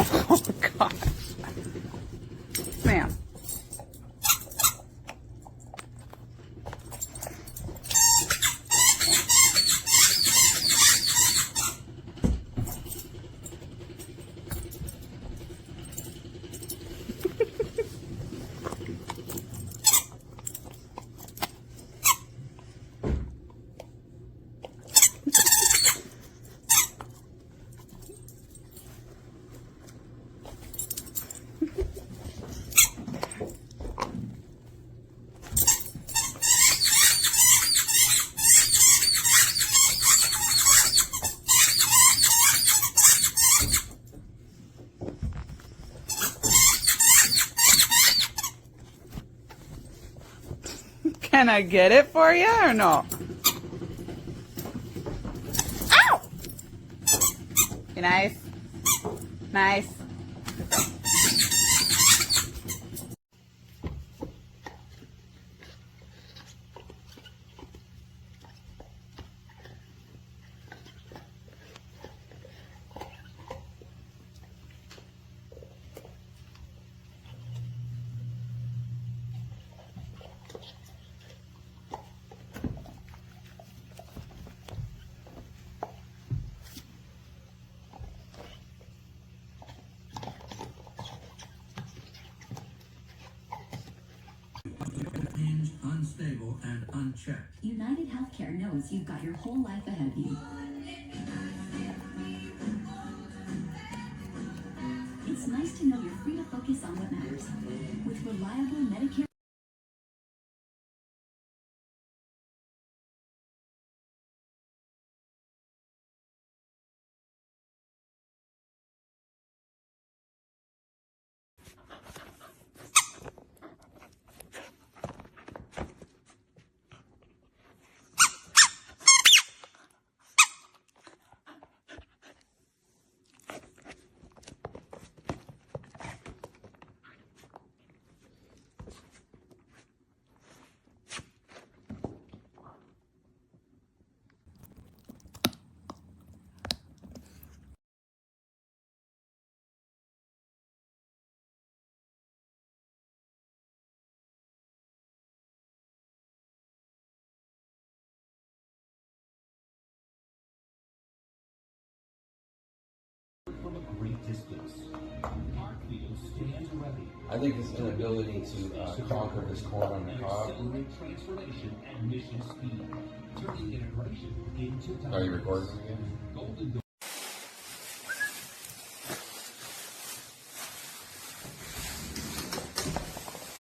Oh, gosh. Ma'am. Can I get it for you or no? Ow! Be nice. Nice. Unhinged, unstable, and unchecked. United Healthcare knows you've got your whole life ahead of you. It's nice to know you're free to focus on what matters. With reliable Medicare. From a great distance, Parkview stands ready. I think his inability to conquer this corn on the cob. Accelerate transformation at mission speed, turning integration into Are you recording again? Golden